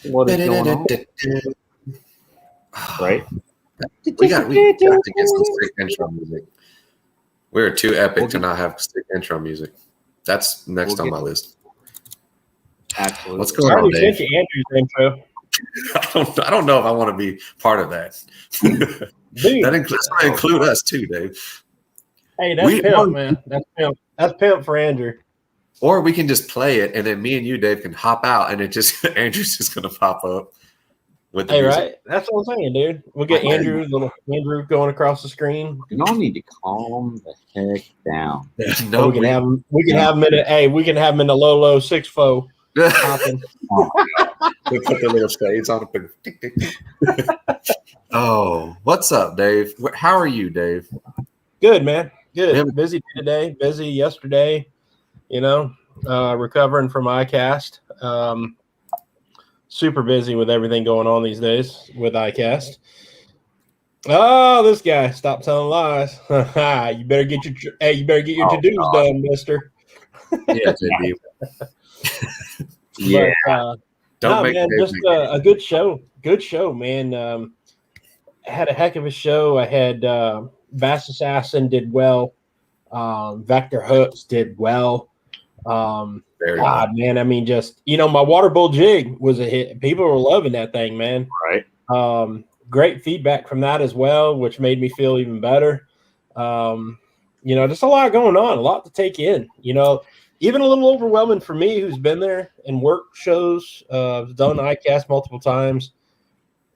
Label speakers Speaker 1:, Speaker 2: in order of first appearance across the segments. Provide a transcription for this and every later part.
Speaker 1: What is going on? Right?
Speaker 2: We got to get some sick intro music. We're too epic to not have sick intro music. That's next on my list.
Speaker 1: Absolutely.
Speaker 2: What's going on, Dave?
Speaker 3: Sent you Andrew's intro.
Speaker 2: I don't know if I want to be part of that. That's going to include us too, Dave.
Speaker 3: Hey, that's pimp, man. That's pimp. That's pimp for Andrew.
Speaker 2: Or we can just play it, and then me and you, Dave, can hop out, and it just Andrew's just going to pop up with the music.
Speaker 3: Right? That's what I'm saying, dude. We'll get Andrew going across the screen.
Speaker 1: Y'all need to calm the heck down.
Speaker 3: No, we can have him in the low 6'4". Hopping.
Speaker 2: They put their little shades on. Oh, what's up, Dave? How are you, Dave?
Speaker 3: Good, man. Good. Yeah. Busy today. Busy yesterday. Recovering from iCast. Super busy with everything going on these days with iCast. Oh, this guy! Stop telling lies. You better get your to-dos done, Mister.
Speaker 2: Yeah, JB.
Speaker 3: Yeah. Just a good show. Good show, man. Had a heck of a show. I had Bass Assassin did well. Vector Hooks did well. Man, I mean, just my water bull jig was a hit. People were loving that thing, man.
Speaker 1: Right.
Speaker 3: Great feedback from that as well, which made me feel even better. Just a lot going on, a lot to take in. Even a little overwhelming for me, who's been there and worked shows, done iCast multiple times.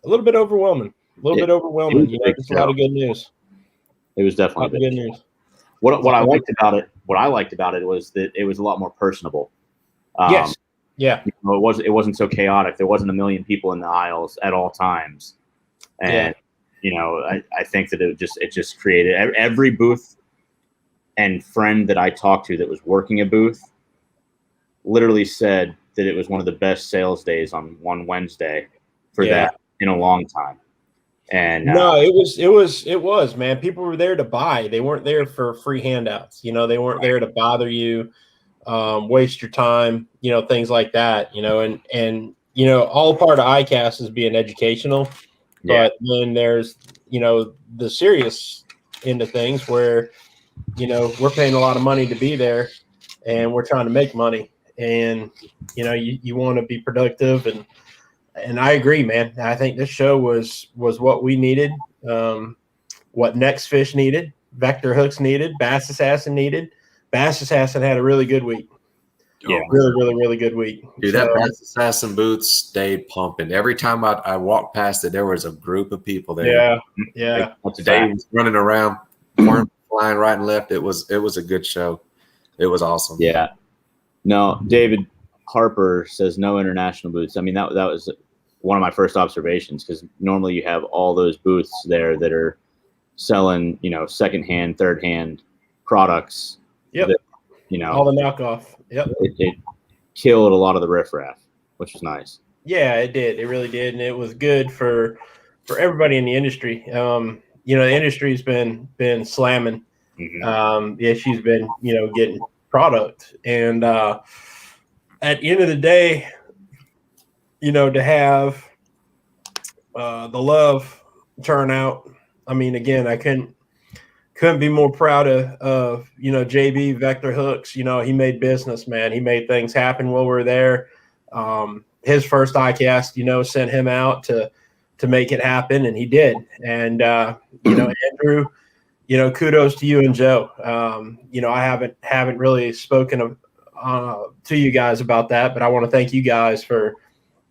Speaker 3: A little bit overwhelming. Just a lot of good news.
Speaker 1: It was definitely good news. What I liked about it was that it was a lot more personable.
Speaker 3: Yes. Yeah.
Speaker 1: It wasn't so chaotic. There wasn't a million people in the aisles at all times. And I think that it just created every booth and friend that I talked to that was working a booth literally said that it was one of the best sales days on one Wednesday for that in a long time. And
Speaker 3: no, it was, man. People were there to buy. They weren't there for free handouts. They weren't there to bother you, waste your time, things like that, and all part of iCast is being educational, but then there's, the serious end of things where, we're paying a lot of money to be there and we're trying to make money, and, you want to be productive. And I agree, man. I think this show was what we needed, what NextFish needed, Vector Hooks needed, Bass Assassin needed. Bass Assassin had a really good week.
Speaker 1: Yeah,
Speaker 3: really good week.
Speaker 2: Dude, that Bass Assassin booth stayed pumping. Every time I walked past it, there was a group of people there.
Speaker 3: Yeah.
Speaker 2: Dave was running around, worms flying right and left. It was a good show. It was awesome.
Speaker 1: Yeah. No, David Harper says no international booths. I mean, that was one of my first observations, because normally you have all those booths there that are selling, secondhand, third-hand products.
Speaker 3: Yep.
Speaker 1: That,
Speaker 3: all the knockoff. Yep.
Speaker 1: It killed a lot of the riffraff, which was nice.
Speaker 3: Yeah, it did. It really did, and it was good for everybody in the industry. The industry's been slamming.
Speaker 1: Mm-hmm.
Speaker 3: She's been getting product, and at the end of the day, to have the love turn out. I mean, again, I couldn't be more proud of JB Vector Hooks. He made business, man. He made things happen while we were there. His first iCast, sent him out to make it happen, and he did. And Andrew, kudos to you and Joe. I haven't really spoken to you guys about that, but I want to thank you guys for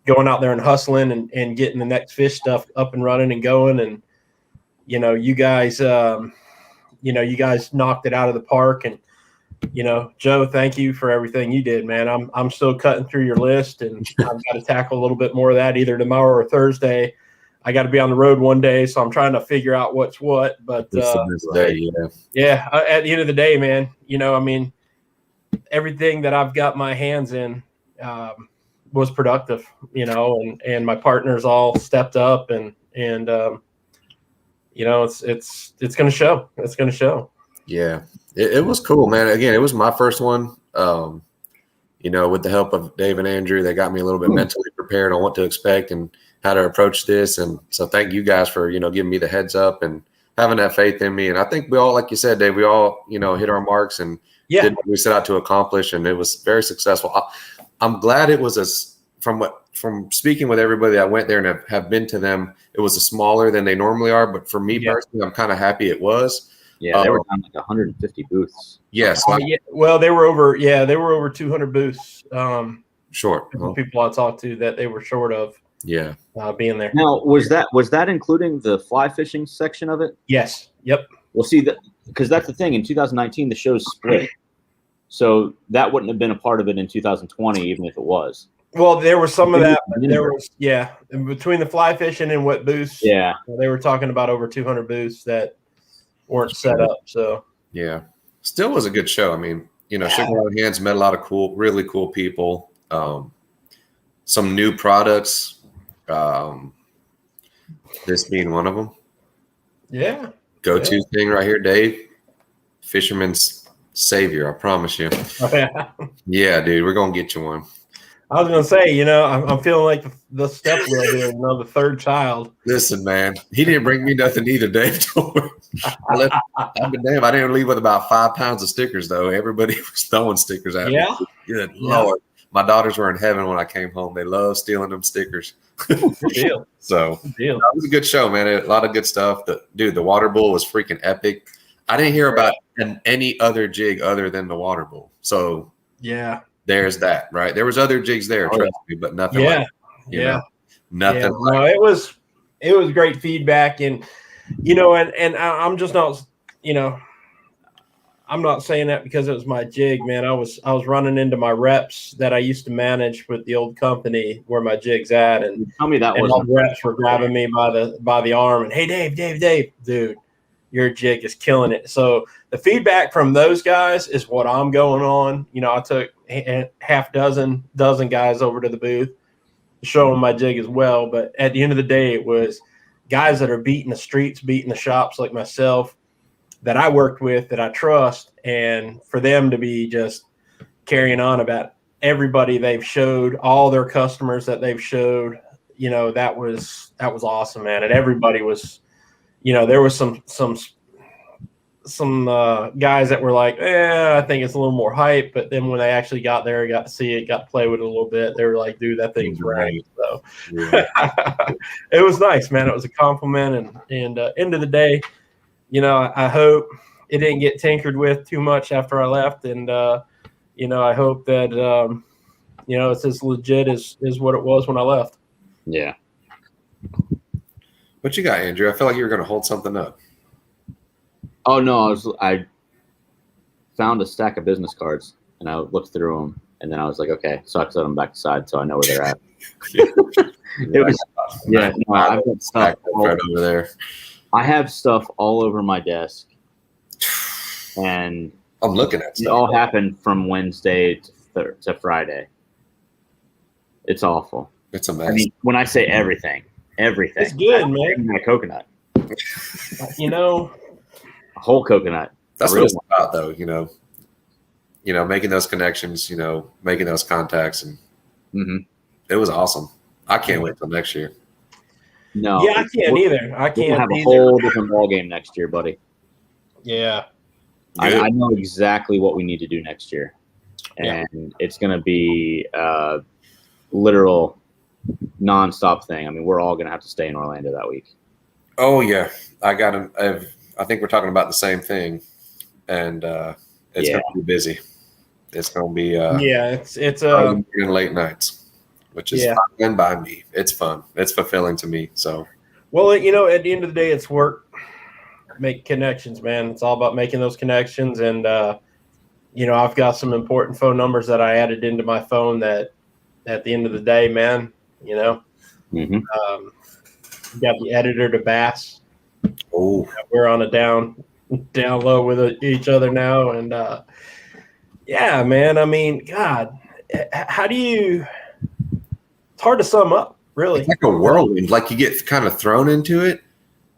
Speaker 3: going out there and hustling and getting the NextFish stuff up and running and going. And, you guys, you guys knocked it out of the park. And, Joe, thank you for everything you did, man. I'm still cutting through your list, and I've got to tackle a little bit more of that either tomorrow or Thursday. I got to be on the road one day, so I'm trying to figure out what's what. But at the end of the day, man, everything that I've got my hands in was productive, and my partners all stepped up, and it's going to show. It's going to show.
Speaker 2: Yeah, it was cool, man. Again, it was my first one. with the help of Dave and Andrew, they got me a little bit mentally prepared on what to expect and how to approach this. And so thank you guys for, giving me the heads up and having that faith in me. And I think we all, like you said, Dave, we all, hit our marks and did what we set out to accomplish. And it was very successful. I'm glad it was from speaking with everybody that went there and have been to them, it was a smaller than they normally are. But for me personally, I'm kind of happy it was.
Speaker 1: Yeah, they were down like 150 booths.
Speaker 2: Yes.
Speaker 3: Well, they were over 200 booths.
Speaker 2: Short.
Speaker 3: People I talked to that they were short of.
Speaker 2: Yeah.
Speaker 3: Being there.
Speaker 1: Now, was that including the fly fishing section of it?
Speaker 3: Yes. Yep.
Speaker 1: Well, see, because that's the thing. In 2019, the show's split, so that wouldn't have been a part of it in 2020, even if it was.
Speaker 3: Well, there was some of that. But there was, in between the fly fishing and what booths.
Speaker 1: Yeah.
Speaker 3: They were talking about over 200 booths that weren't set up. So.
Speaker 2: Yeah. Still was a good show. I mean, shook a lot of hands, met a lot of really cool people. Some new products. This being one of them.
Speaker 3: Yeah.
Speaker 2: Go-to thing right here, Dave. Fisherman's savior, I promise you. Yeah, dude, we're gonna get you one.
Speaker 3: I was gonna say, I'm feeling like the step wheel here, the third child.
Speaker 2: Listen, man, he didn't bring me nothing either, Dave. I've been damn. I didn't leave with about 5 pounds of stickers though. Everybody was throwing stickers at me. Good Lord. My daughters were in heaven when I came home. They love stealing them stickers.
Speaker 3: Good deal.
Speaker 2: So
Speaker 3: good deal.
Speaker 2: It was a good show, man. A lot of good stuff. The water bull was freaking epic. I didn't hear about any other jig other than the water bull. So there's that, right? There was other jigs there, trust me, but nothing. Nothing.
Speaker 3: Yeah. No, it was great feedback, and and I'm just not, I'm not saying that because it was my jig, man. I was running into my reps that I used to manage with the old company where my jig's at, and
Speaker 1: tell me that was
Speaker 3: all the reps were grabbing me by the arm and, hey, Dave, dude, your jig is killing it. So the feedback from those guys is what I'm going on. I took half dozen guys over to the booth to show them my jig as well. But at the end of the day, it was guys that are beating the streets, beating the shops like myself, that I worked with, that I trust, and for them to be just carrying on about everybody they've showed, all their customers that they've showed, that was awesome, man. And everybody was, there was some guys that were like, I think it's a little more hype, but then when they actually got there, got to see it, got to play with it a little bit, they were like, dude, that thing's right. So it was nice, man. It was a compliment, and end of the day, I hope it didn't get tinkered with too much after I left. And, I hope that, it's as legit as what it was when I left.
Speaker 1: Yeah.
Speaker 2: What you got, Andrew? I felt like you were going to hold something up.
Speaker 1: Oh, no. I found a stack of business cards and I looked through them, and then I was like, okay, so I set them back aside so I know where they're at. I've got stuff
Speaker 2: right over there.
Speaker 1: I have stuff all over my desk, and
Speaker 2: I'm looking at
Speaker 1: it all happened from Wednesday to Friday. It's awful.
Speaker 2: It's a mess.
Speaker 1: I mean, when I say everything,
Speaker 3: it's good, man.
Speaker 1: Even a coconut,
Speaker 3: a
Speaker 1: whole coconut.
Speaker 2: That's what it's about, though. Making those connections, making those contacts, and it was awesome. I can't wait till next year.
Speaker 3: No, I can't either. I can't
Speaker 1: have a whole different ball game next year, buddy.
Speaker 3: Yeah,
Speaker 1: I know exactly what we need to do next year, and it's going to be literal nonstop thing. I mean, we're all going to have to stay in Orlando that week.
Speaker 2: Oh yeah, I think we're talking about the same thing, and it's going to be busy. It's going to be
Speaker 3: it's
Speaker 2: late nights. Which is fine by me. It's fun. It's fulfilling to me. So,
Speaker 3: well, at the end of the day, it's work. Make connections, man. It's all about making those connections. And, I've got some important phone numbers that I added into my phone that at the end of the day, man, got the editor to Bass.
Speaker 2: Oh,
Speaker 3: we're on a down low with each other now. And, man, I mean, God, how do you... It's hard to sum up, really.
Speaker 2: It's like a whirlwind. Like you get kind of thrown into it,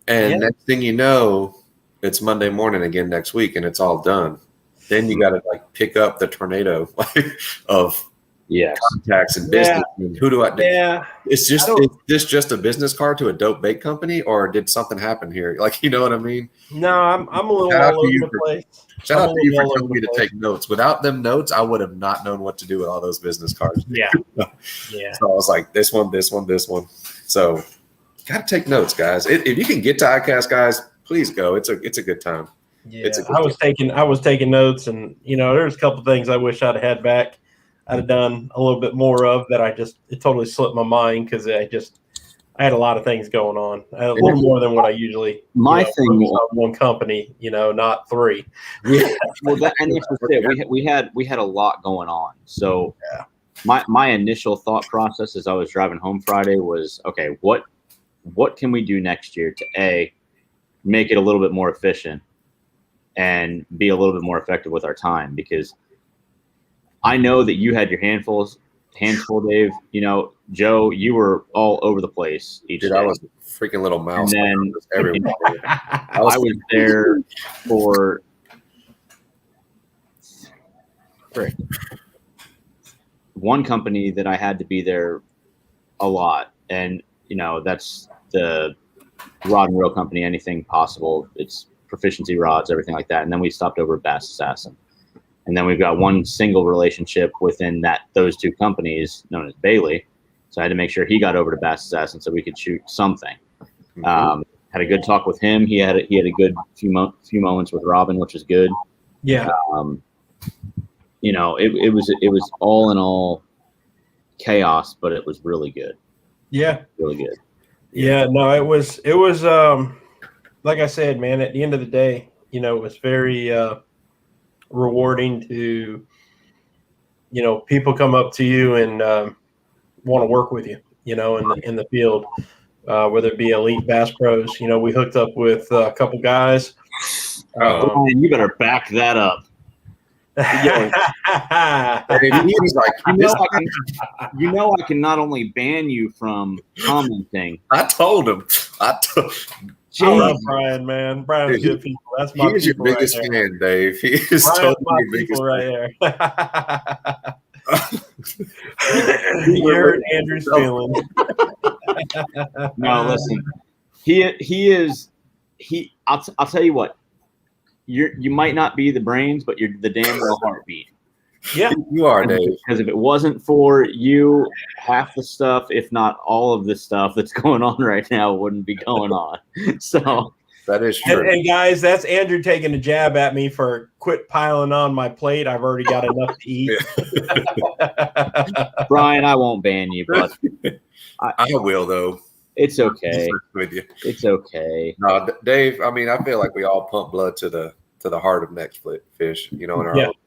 Speaker 2: and next thing you know, it's Monday morning again next week, and it's all done. Then you got to pick up the tornado of
Speaker 1: Yes.
Speaker 2: contacts and business. I mean, who do I?
Speaker 3: Yeah.
Speaker 2: Is this just a business card to a dope bait company, or did something happen here? Like, you know what I mean?
Speaker 3: No, I'm a little
Speaker 2: Shout out
Speaker 3: all
Speaker 2: to
Speaker 3: over
Speaker 2: you
Speaker 3: the place.
Speaker 2: Shout
Speaker 3: I'm
Speaker 2: out
Speaker 3: a
Speaker 2: to you
Speaker 3: little
Speaker 2: for
Speaker 3: all
Speaker 2: telling
Speaker 3: over
Speaker 2: me
Speaker 3: the
Speaker 2: to
Speaker 3: place.
Speaker 2: take notes. Without them notes, I would have not known what to do with all those business cards.
Speaker 3: Yeah. Yeah.
Speaker 2: So I was like, this one. So got to take notes, guys. If you can get to ICAST, guys, please go. It's a good time.
Speaker 3: Yeah,
Speaker 2: It's a good
Speaker 3: I was taking notes, and there's a couple things I wish I'd had back. I'd have done a little bit more of that. It totally slipped my mind because I had a lot of things going on. I had a little more than what I usually.
Speaker 1: My thing
Speaker 3: focus on one company, not three.
Speaker 1: Well, that's it. We had a lot going on. So my initial thought process as I was driving home Friday was, okay, what can we do next year to make it a little bit more efficient and be a little bit more effective with our time? Because I know that you had your hands full, Dave. Joe, you were all over the place each day.
Speaker 2: I was a freaking little mouse.
Speaker 1: And then
Speaker 2: everywhere.
Speaker 1: I was there for one company that I had to be there a lot. And, that's the rod and reel company, anything possible. It's Proficiency Rods, everything like that. And then we stopped over at Bass Assassin. And then we've got one single relationship within those two companies known as Bailey. So I had to make sure he got over to Bass Assassin so we could shoot something. Had a good talk with him. He had a good few moments with Robin, which was good.
Speaker 3: Yeah.
Speaker 1: It was all in all chaos, but it was really good.
Speaker 3: Yeah.
Speaker 1: Really good.
Speaker 3: Yeah. No, it was like I said, man, at the end of the day, it was very rewarding to, people come up to you and want to work with you, in the field, whether it be elite bass pros. We hooked up with a couple guys.
Speaker 1: Brian, you better back that up.
Speaker 2: He's like,
Speaker 1: I can not only ban you from commenting.
Speaker 2: I told him.
Speaker 3: I love Brian, man. Brian's good people. That's my
Speaker 2: He's your biggest fan, Dave. He is totally your biggest
Speaker 3: right there. You hurt Andrew's feelings.
Speaker 1: No, listen. I'll tell you what. You might not be the brains, but you're the damn well heartbeat.
Speaker 3: Yeah,
Speaker 2: you are, Dave.
Speaker 1: Because if it wasn't for you, half the stuff, if not all of the stuff that's going on right now, wouldn't be going on. So
Speaker 2: that is true.
Speaker 3: And guys, that's Andrew taking a jab at me for quit piling on my plate. I've already got enough to eat.
Speaker 1: Brian, I won't ban you, but
Speaker 2: I will though.
Speaker 1: It's okay.
Speaker 2: With you.
Speaker 1: It's okay.
Speaker 2: No, Dave. I mean, I feel like we all pump blood to the heart of NextFish,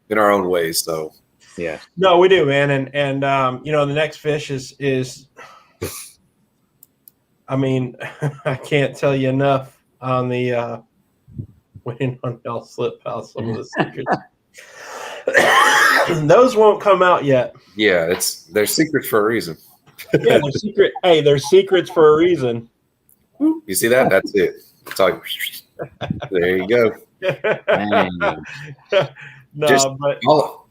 Speaker 2: in our own ways. So,
Speaker 1: yeah.
Speaker 3: No, we do, man, and the NextFish is. I mean, I can't tell you enough on the waiting on y'all slip out some of the secrets. Those won't come out yet.
Speaker 2: Yeah, they're secrets for a reason.
Speaker 3: Yeah, they're secret. Hey, they're secrets for a reason.
Speaker 2: You see that? That's it. It's like, there you go.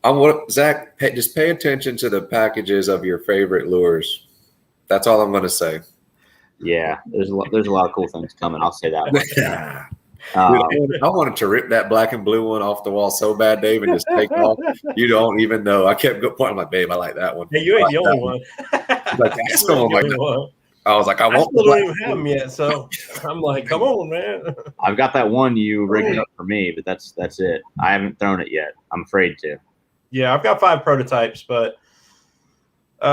Speaker 2: I want Zach. Just pay attention to the packages of your favorite lures. That's all I'm going to say.
Speaker 1: Yeah, there's a lot of cool things coming. I'll say that one.
Speaker 2: I wanted to rip that black and blue one off the wall so bad, Dave, and just take it off. You don't even know. I kept pointing. I'm like, babe, I like that one.
Speaker 3: Hey, you ain't the only one.
Speaker 2: Like, that's the one. I was like, I
Speaker 3: still don't even have them yet, so I'm like, come on, man.
Speaker 1: I've got that one you rigged up for me, but that's it. I haven't thrown it yet. I'm afraid to.
Speaker 3: Yeah, I've got 5 prototypes, but 3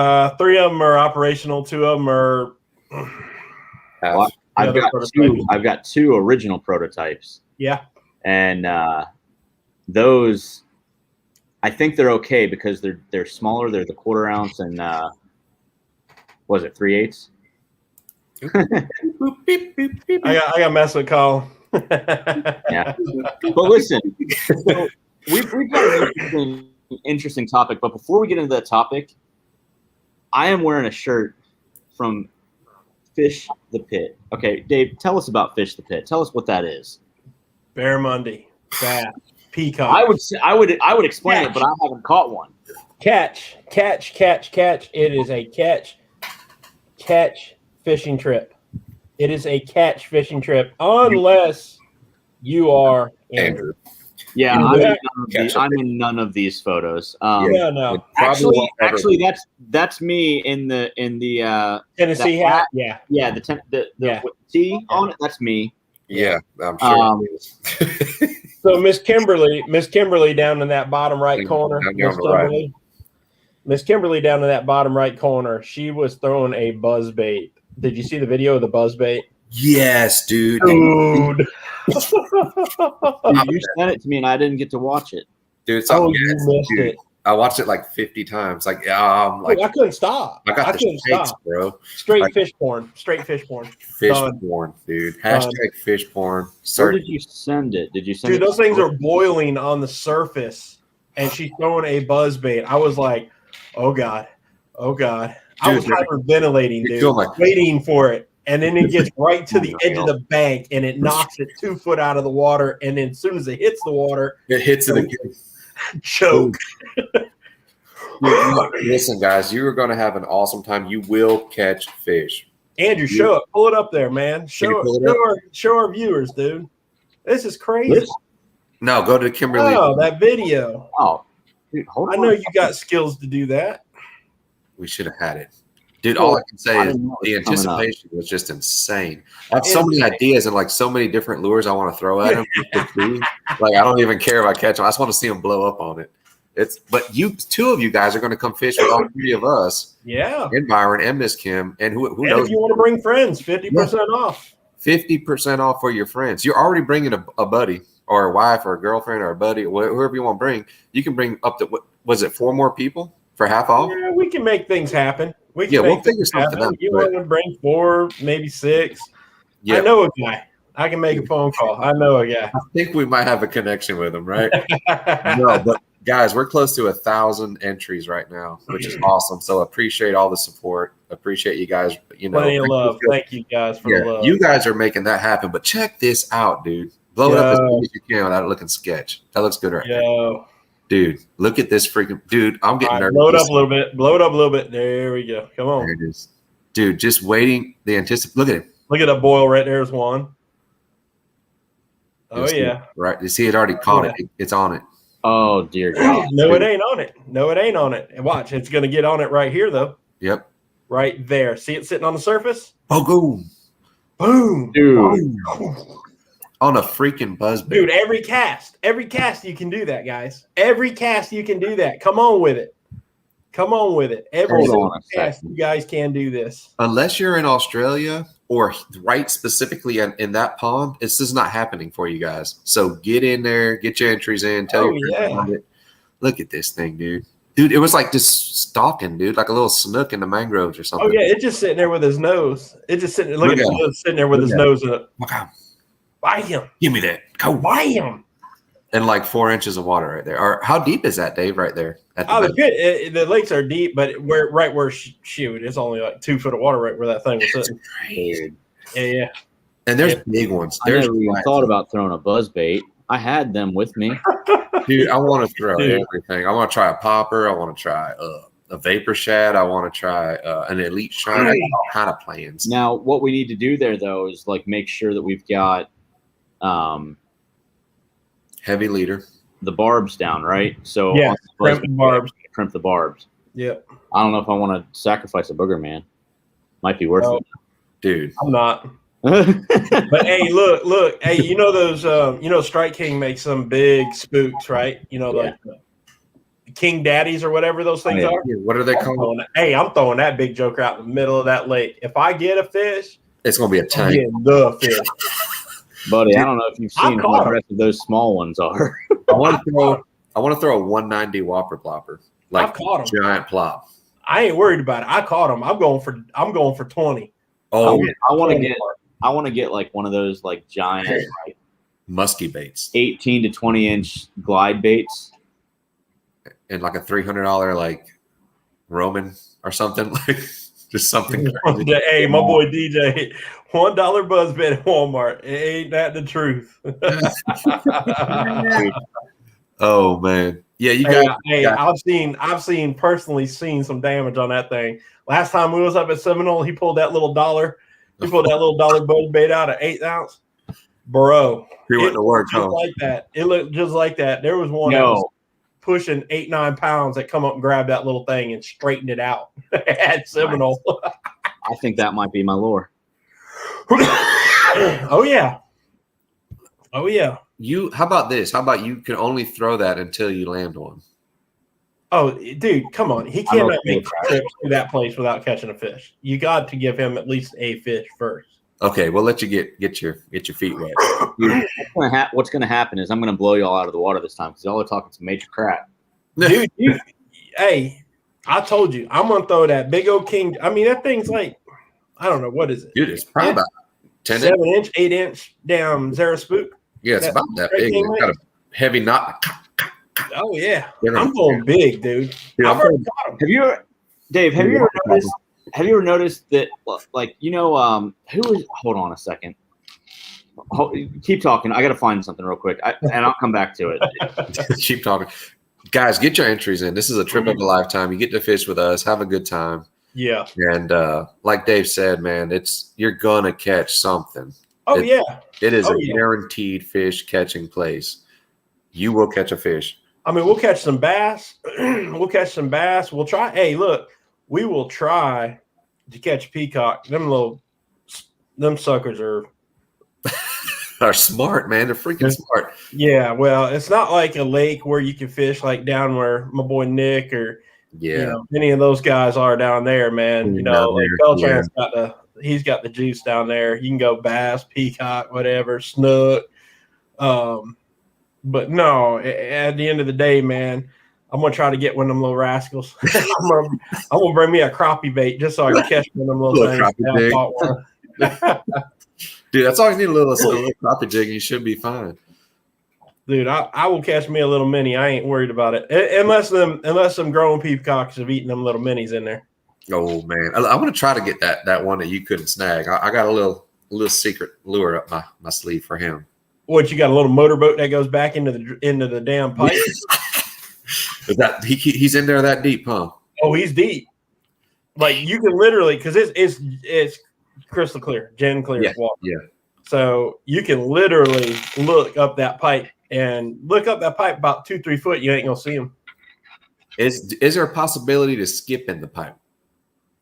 Speaker 3: of them are operational. 2 of them are.
Speaker 1: I've got 2 original prototypes.
Speaker 3: Yeah,
Speaker 1: and those, I think they're okay because they're smaller. They're the 1/4 ounce and was it 3/8?
Speaker 3: I got mess with Colin.
Speaker 1: Yeah, but listen, so we've got an interesting topic. But before we get into that topic, I am wearing a shirt from Fish the Pit. Okay, Dave, tell us about Fish the Pit. Tell us what that is.
Speaker 3: Barramundi, bass, peacock.
Speaker 1: I would explain it, but I haven't caught one.
Speaker 3: Catch. It is a catch fishing trip. It is a catch fishing trip, unless you are Andrew.
Speaker 1: Yeah,
Speaker 3: Yeah.
Speaker 1: I'm in none of these photos.
Speaker 3: No.
Speaker 1: Actually, that's me in the
Speaker 3: Tennessee hat. Yeah.
Speaker 1: Yeah, the T on it. That's me.
Speaker 2: Yeah, I'm sure.
Speaker 3: So Miss Kimberly down in that bottom right corner. Miss Kimberly down in that bottom right corner. She was throwing a buzz bait. Did you see the video of the buzz bait?
Speaker 2: Yes, dude.
Speaker 3: Dude.
Speaker 1: You sent it to me and I didn't get to watch it.
Speaker 2: Dude,
Speaker 3: you missed it.
Speaker 2: I watched it like 50 times. I
Speaker 3: couldn't stop.
Speaker 2: I couldn't stop, bro.
Speaker 3: Straight fish porn,
Speaker 2: dude. Hashtag fish porn.
Speaker 1: Where did you send it? Did you send
Speaker 3: it? Dude, those things are boiling on the surface, and she's throwing a buzz bait. I was like, oh God. Dude, I was hyperventilating, dude, waiting for it. And then it gets right to the edge of the bank, and it knocks it 2 foot out of the water. And then as soon as it hits the water,
Speaker 2: it hits it again.
Speaker 3: Choke.
Speaker 2: Listen, guys, you are going to have an awesome time. You will catch fish.
Speaker 3: Andrew, pull it up there, man. Show our viewers, dude. This is crazy.
Speaker 2: No, go to Kimberly.
Speaker 3: Oh, that video.
Speaker 1: Oh, dude, hold on.
Speaker 3: I know you got skills to do that.
Speaker 2: We should have had it. Dude, all I can say is the anticipation was just insane. I have so many ideas and like so many different lures I want to throw at him. Like, I don't even care if I catch them. I just want to see them blow up on it. But two of you guys are going to come fish with all 3 of us.
Speaker 3: Yeah.
Speaker 2: And Byron and Miss Kim. And who knows?
Speaker 3: If you want to bring friends, 50% off.
Speaker 2: 50% off for your friends. You're already bringing a buddy or a wife or a girlfriend or a buddy, or whoever you want to bring. You can bring up to, what was it, 4 more people for half off?
Speaker 3: Yeah, we can make things happen.
Speaker 2: We'll figure something out.
Speaker 3: You want to bring 4, maybe 6.
Speaker 2: Yeah.
Speaker 3: I know a guy. I can make a phone call. I know a guy.
Speaker 2: I think we might have a connection with him, right? No, but guys, we're close to 1,000 entries right now, which is awesome. So appreciate all the support. Appreciate you guys.
Speaker 3: Plenty of love. Thank you guys for the love.
Speaker 2: You guys are making that happen. But check this out, dude. Blow it up as big as you can without it looking sketch. That looks good right now. Dude, look at this freaking dude. I'm getting nervous.
Speaker 3: Blow it up a little bit. There we go. Come on.
Speaker 2: There it is. Dude, just waiting. The anticipation. Look at it.
Speaker 3: Look at that boil right there's one. Oh, yeah.
Speaker 2: Right. You see, it already caught it. It's on it.
Speaker 1: Oh, dear God.
Speaker 3: No, it ain't on it. And watch, it's going to get on it right here, though.
Speaker 2: Yep.
Speaker 3: Right there. See it sitting on the surface?
Speaker 2: Oh, boom.
Speaker 1: Dude.
Speaker 3: Boom.
Speaker 2: On a freaking buzz bait.
Speaker 3: Dude, every cast you can do that, guys. Every cast you can do that. Come on with it. Every cast you guys can do this.
Speaker 2: Unless you're in Australia or right specifically in that pond, this is not happening for you guys. So get in there, get your entries in, tell your friends about it. Look at this thing, dude. Dude, it was like just stalking, dude, like a little snook in the mangroves or something.
Speaker 3: Oh, yeah, it's just sitting there with his nose. It's just sitting there with his nose up. Bam.
Speaker 2: Give me that. Go.
Speaker 3: Bam.
Speaker 2: And like 4 inches of water right there. Or how deep is that, Dave, right there?
Speaker 3: The lakes are deep, but it's only like 2 foot of water right where that thing was sitting.
Speaker 1: Crazy.
Speaker 3: Yeah.
Speaker 2: And there's big ones.
Speaker 1: I never even thought about throwing a buzz bait. I had them with me.
Speaker 2: Dude, I want to throw everything. I want to try a popper. I want to try a vapor shad. I want to try an elite shine. I got all kind of plans.
Speaker 1: Now, what we need to do there, though, is like make sure that we've got
Speaker 2: heavy leader,
Speaker 1: the barbs down, right? So
Speaker 3: crimp
Speaker 1: the barbs.
Speaker 3: Yep.
Speaker 1: I don't know if I want to sacrifice a booger, man. Might be worth it,
Speaker 2: dude.
Speaker 3: I'm not. But hey, look. Hey, you know those? Strike King makes some big spooks, right? Like King Daddies or whatever those things are.
Speaker 2: What are they called?
Speaker 3: I'm throwing that big joker out in the middle of that lake. If I get a fish,
Speaker 2: it's gonna be a tank.
Speaker 3: The fish.
Speaker 1: Buddy, I don't know if you've seen how the rest of those small ones are.
Speaker 2: I want to throw a 190 whopper plopper, like a giant plop.
Speaker 3: I ain't worried about it. I caught them. I'm going for 20.
Speaker 2: Oh,
Speaker 1: I want to get like one of those like giant like
Speaker 2: musky baits,
Speaker 1: 18 to 20 inch glide baits,
Speaker 2: and like a $300 like Roman or something like. Just something crazy.
Speaker 3: Hey, my boy DJ, $1 buzz bait at Walmart. Ain't that the truth?
Speaker 2: Oh man, Yeah, you guys.
Speaker 3: Hey, I've personally seen some damage on that thing. Last time we was up at Seminole, he pulled that little dollar. He pulled that little dollar bull bait out at 1/8 ounce. Bro,
Speaker 2: He went to work,
Speaker 3: just like that. It looked just like that. There was one that was pushing 8-9 pounds that come up and grabbed that little thing and straightened it out at Seminole.
Speaker 1: I think that might be my lure.
Speaker 3: Oh yeah.
Speaker 2: How about this? How about you can only throw that until you land one?
Speaker 3: Oh, dude, come on. He cannot make trips to that place without catching a fish. You got to give him at least a fish first.
Speaker 2: Okay, we'll let you get your feet wet.
Speaker 1: Dude, what's going to happen is I'm going to blow y'all out of the water this time because y'all are talking some major crap.
Speaker 3: Dude, hey, I told you, I'm going to throw that big old king. I mean, that thing's like, I don't know, what is it?
Speaker 2: Dude, it's probably about 10
Speaker 3: 7-inch, 8-inch damn Zara spook.
Speaker 2: Yeah, it's about that big. It's got a heavy knot.
Speaker 3: Oh, yeah. I'm going big, dude. I've already caught him.
Speaker 1: Dave, have you ever noticed that, like, who is, hold on a second. Keep talking. I got to find something real quick, and I'll come back to it.
Speaker 2: Keep talking. Guys, get your entries in. This is a trip of a lifetime. You get to fish with us, have a good time.
Speaker 3: Yeah.
Speaker 2: And like Dave said, man, you're going to catch something.
Speaker 3: Oh, yeah.
Speaker 2: It is a guaranteed fish catching place. You will catch a fish.
Speaker 3: I mean, we'll catch some bass. We'll try. Hey, look, we will try to catch peacock. Them suckers are
Speaker 2: smart, man. They're freaking smart.
Speaker 3: Yeah, well, it's not like a lake where you can fish like down where my boy Nick or any of those guys are down there, man. Beltran's he's got the juice down there. You can go bass, peacock, whatever, snook. But no, at the end of the day, man, I'm gonna try to get one of them little rascals. I'm gonna bring me a crappie bait just so I can catch one of them little things.
Speaker 2: Dude, that's all you need, a little crappie jig, and you should be fine.
Speaker 3: Dude, I will catch me a little mini. I ain't worried about it, unless them growing peacocks have eaten them little minis in there.
Speaker 2: Oh man, I want to try to get that one that you couldn't snag. I got a little secret lure up my sleeve for him.
Speaker 3: What, you got a little motorboat that goes back into the damn pipe?
Speaker 2: Is that he's in there that deep, huh?
Speaker 3: Oh, he's deep. Like you can literally, because it's crystal clear, gin clear water.
Speaker 2: Yeah.
Speaker 3: So you can literally look up that pipe about 2-3 foot. You ain't gonna see him.
Speaker 2: Is there a possibility to skip in the pipe?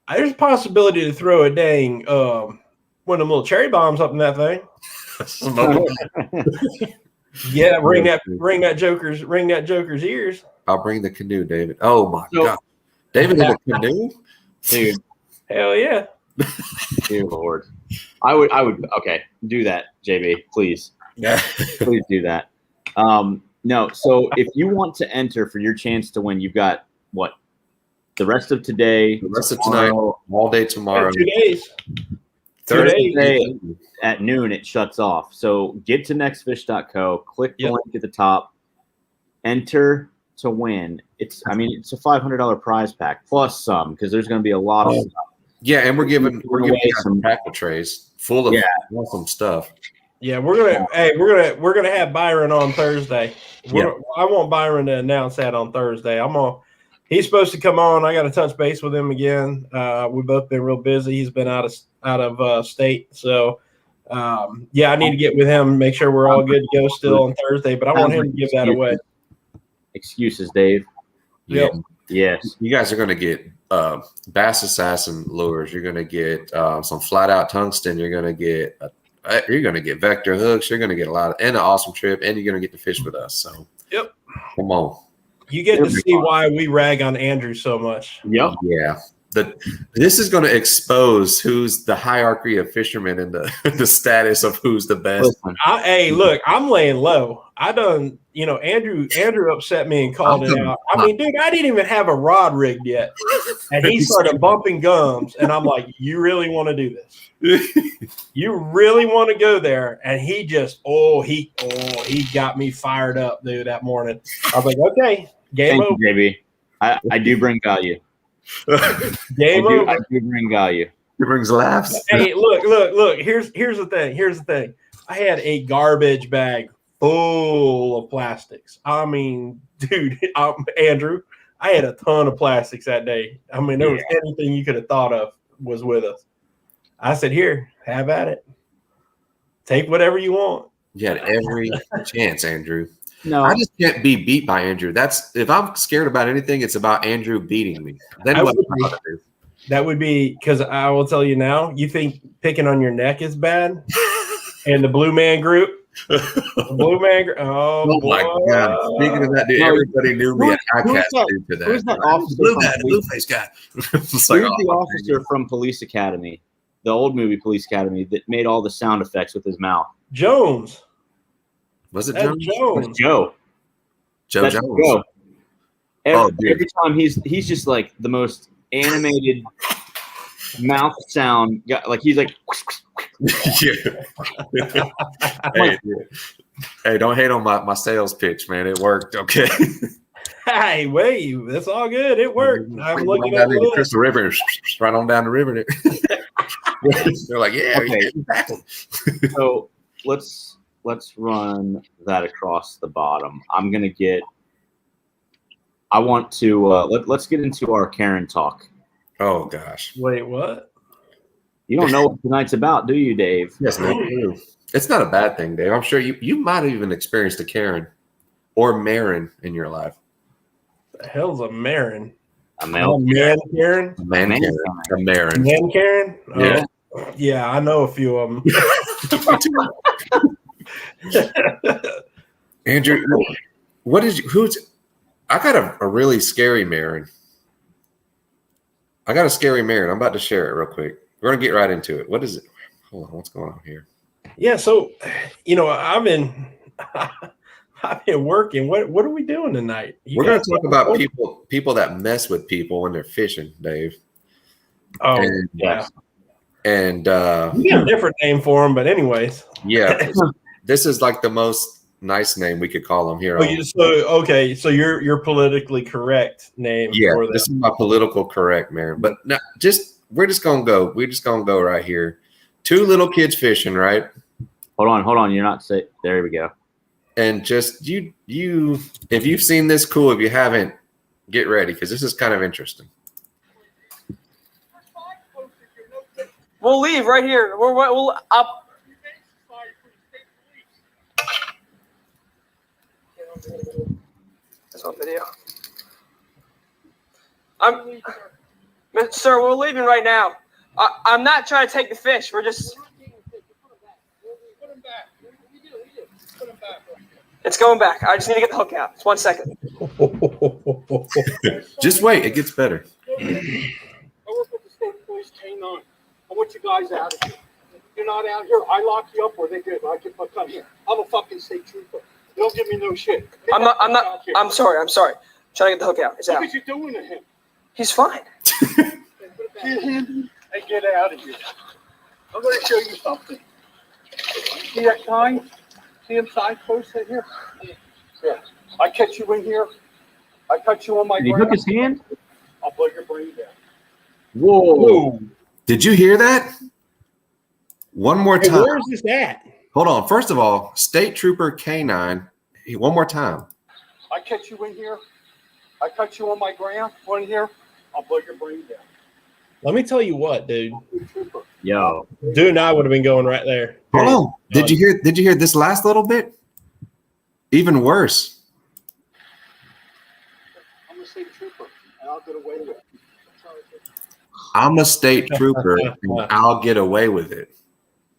Speaker 3: There's a possibility to throw a dang one of them little cherry bombs up in that thing. Yeah, ring that joker's ears.
Speaker 2: I'll bring the canoe, David. Oh my God, David in a canoe,
Speaker 1: dude.
Speaker 3: Hell yeah.
Speaker 1: Dear Lord, I would okay, do that, JB, please.
Speaker 2: Yeah,
Speaker 1: please do that. No, so if you want to enter for your chance to win, you've got what? The rest of today,
Speaker 2: the rest of tonight, all day tomorrow.
Speaker 3: 2 days.
Speaker 1: Thursday at noon, it shuts off. So get to nextfish.co, click the link at the top, enter to win. It's a $500 prize pack plus some, because there's going to be a lot of stuff.
Speaker 2: Yeah, and we're giving some tackle trays full of awesome stuff.
Speaker 3: Yeah, we're gonna have Byron on Thursday. I want Byron to announce that on Thursday. He's supposed to come on. I got to touch base with him again. We've both been real busy. He's been out of state, so I need to get with him, make sure we're all good to go still on Thursday. But I want him to give that away.
Speaker 1: Excuses, Dave.
Speaker 3: Yep.
Speaker 1: Yes.
Speaker 2: You guys are going to get Bass Assassin lures. You're going to get some flat out tungsten. You're going to get vector hooks. You're going to get and an awesome trip, and you're going to get to fish with us. So come on.
Speaker 3: You get to see why we rag on Andrew so much.
Speaker 1: Yep.
Speaker 2: Yeah. This is going to expose who's the hierarchy of fishermen and the status of who's the best.
Speaker 3: Hey, look, I'm laying low. Andrew upset me and called it out. I mean, dude, I didn't even have a rod rigged yet. And he started bumping gums. And I'm like, you really want to do this? You really want to go there? And he just, he got me fired up, dude, that morning. I was like, okay, game over.
Speaker 1: You, baby. I do bring value.
Speaker 3: Game over.
Speaker 1: I do bring value.
Speaker 2: He brings laughs.
Speaker 3: Hey, look. Here's the thing. I had a garbage bag full of plastics. I mean, dude, Andrew, I had a ton of plastics that day. I mean, there was anything you could have thought of was with us. I said, here, have at it. Take whatever you want.
Speaker 2: You had every chance, Andrew.
Speaker 1: No,
Speaker 2: I just can't be beat by Andrew. That's if I'm scared about anything, it's about Andrew beating me. Then what?
Speaker 3: That would be because I will tell you now. You think picking on your neck is bad, and the Blue Man Group. Oh
Speaker 2: my God! Speaking of that, dude, everybody knew me at ICAST due to that.
Speaker 1: Who's that officer?
Speaker 2: Blue face guy.
Speaker 1: Who's the officer from Police Academy, the old movie Police Academy, that made all the sound effects with his mouth?
Speaker 3: Jones.
Speaker 2: Was it
Speaker 3: Jones?
Speaker 1: It's Joe.
Speaker 2: Jones.
Speaker 1: Joe. Every time he's just like the most animated mouth sound. Like he's like.
Speaker 2: Hey, don't hate on my sales pitch, man. It worked. Okay.
Speaker 3: Hey, wait, that's all good. It worked. I'm looking at the
Speaker 2: Crystal River, right on down the river. They're like, yeah.
Speaker 1: Okay. So let's run that across the bottom. Let's get into our Karen talk.
Speaker 2: Oh gosh.
Speaker 3: Wait, what?
Speaker 1: You don't know what tonight's about, do you, Dave?
Speaker 2: Yes, no, it's not a bad thing, Dave. I'm sure you might have even experienced a Karen or Marin in your life.
Speaker 3: The hell's a Marin?
Speaker 1: A male
Speaker 3: man Karen?
Speaker 2: A man Karen. A Marin.
Speaker 3: Man Karen?
Speaker 2: Yeah.
Speaker 3: Oh, yeah, I know a few of them.
Speaker 2: Andrew, I got a really scary Marin. I got a scary Marin. I'm about to share it real quick. We're going to get right into it. What is it? Hold on. What's going on here?
Speaker 3: Yeah. So, I've been working. What are we doing tonight?
Speaker 2: We're going to talk about people that mess with people when they're fishing, Dave.
Speaker 3: Oh,
Speaker 2: and,
Speaker 3: yeah.
Speaker 2: And
Speaker 3: we got a different name for them, but anyways.
Speaker 2: Yeah. This is like the most nice name we could call them here.
Speaker 3: So your politically correct name.
Speaker 2: Yeah.
Speaker 3: For them.
Speaker 2: This is my political correct, man. But no, we're just gonna go. We're just gonna go right here. Two little kids fishing, right?
Speaker 1: Hold on. You're not safe. There we go.
Speaker 2: And just you, if you've seen this, cool. If you haven't, get ready because this is kind of interesting.
Speaker 4: We'll leave right here. We'll up. That's on video. Sir, we're leaving right now. I'm not trying to take the fish. We're just. It's going back. I just need to get the hook out. Just 1 second.
Speaker 2: Just wait. It gets better.
Speaker 5: I work with the state police K9. I want you guys out of here. If you're not out here, I lock you up or they good. I can come here. I'm a fucking state trooper. Don't give me no shit.
Speaker 4: I'm not. I'm sorry. I'm trying to get the hook out. It's out.
Speaker 5: What are you doing to him?
Speaker 4: He's fine.
Speaker 5: Get him and get out of here. I'm going to show you something. See that kind? See him signpost in here? Yeah. I catch you in here. I cut you on my
Speaker 1: Did he hook his hand?
Speaker 5: I'll blow your brain down.
Speaker 1: Whoa.
Speaker 2: Did you hear that? One more time.
Speaker 3: Where is this at?
Speaker 2: Hold on. First of all, State Trooper K9. One more time.
Speaker 5: I catch you in here. I cut you on my ground. One here. I'll blow your brain down.
Speaker 3: Let me tell you what, dude.
Speaker 1: Yo.
Speaker 3: Dude and I would have been going right there.
Speaker 2: Hold on. Did you hear this last little bit? Even worse.
Speaker 5: I'm a state trooper, and I'll get away with it.
Speaker 2: I'm a state trooper, and I'll get away with it.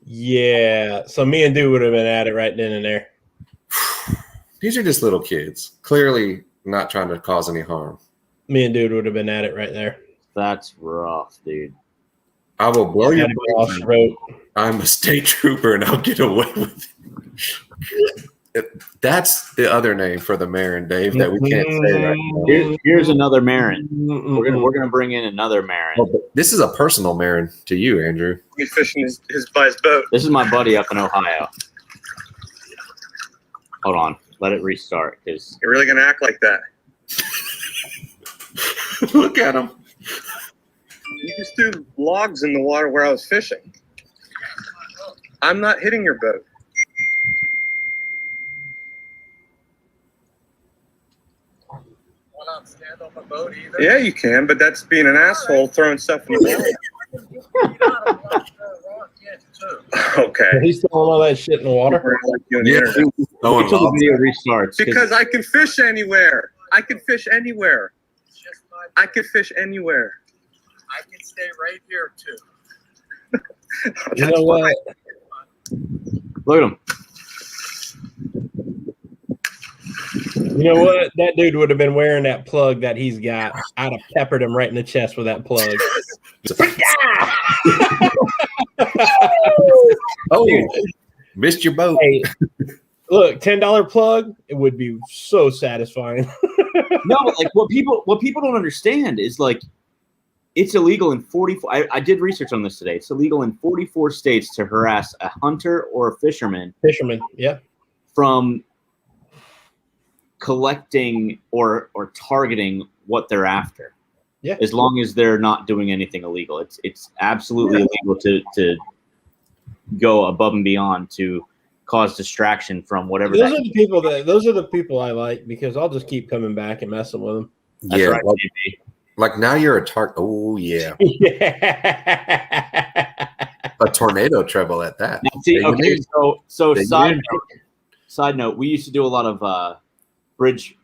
Speaker 3: Yeah. So me and dude would have been at it right then and there.
Speaker 2: These are just little kids, clearly not trying to cause any harm.
Speaker 3: Me and dude would have been at it right there.
Speaker 1: That's rough, dude.
Speaker 2: I will blow your
Speaker 3: throat.
Speaker 2: I'm a state trooper, and I'll get away with it. That's the other name for the Marin, Dave, that we can't say right now.
Speaker 1: Here's another Marin. We're gonna bring in another Marin.
Speaker 2: Oh, this is a personal Marin to you, Andrew.
Speaker 6: He's fishing his by his boat.
Speaker 1: This is my buddy up in Ohio. Hold on, let it restart because
Speaker 6: You're really gonna act like that?
Speaker 2: Look at him.
Speaker 6: You just threw logs in the water where I was fishing. I'm not hitting your boat.
Speaker 5: not stand on my boat either.
Speaker 6: Yeah, you can, but that's being an asshole throwing stuff in the water.
Speaker 5: You know how to rock yet too.
Speaker 6: Okay.
Speaker 3: He's throwing all that shit in the water.
Speaker 6: Like you on the internet.
Speaker 2: No
Speaker 1: Until the
Speaker 2: one
Speaker 1: video restarts.
Speaker 6: Because I can fish anywhere. I can fish anywhere.
Speaker 5: It's just my.
Speaker 6: I can fish anywhere.
Speaker 5: I can stay right here too.
Speaker 3: You know what?
Speaker 1: Look at him.
Speaker 3: You know what? That dude would have been wearing that plug that he's got. I'd have peppered him right in the chest with that plug.
Speaker 2: Oh, missed your boat.
Speaker 3: Hey, look, $10 plug. It would be so satisfying.
Speaker 1: No, but like what people don't understand is like it's illegal in 44. I did research on this today. It's illegal in 44 states to harass a hunter or a fisherman
Speaker 3: Yeah.
Speaker 1: from collecting or targeting what they're after.
Speaker 3: Yeah.
Speaker 1: As long as they're not doing anything illegal. It's absolutely illegal to go above and beyond to cause distraction from whatever.
Speaker 3: Those are the people I like because I'll just keep coming back and messing with them.
Speaker 1: That's
Speaker 2: Yeah,
Speaker 1: right,
Speaker 2: like now you're a target. Oh yeah,
Speaker 3: Yeah.
Speaker 2: a tornado treble at that.
Speaker 1: Now, see,
Speaker 2: They
Speaker 1: okay,
Speaker 2: use-
Speaker 1: so
Speaker 2: they
Speaker 1: side note, we used to do a lot of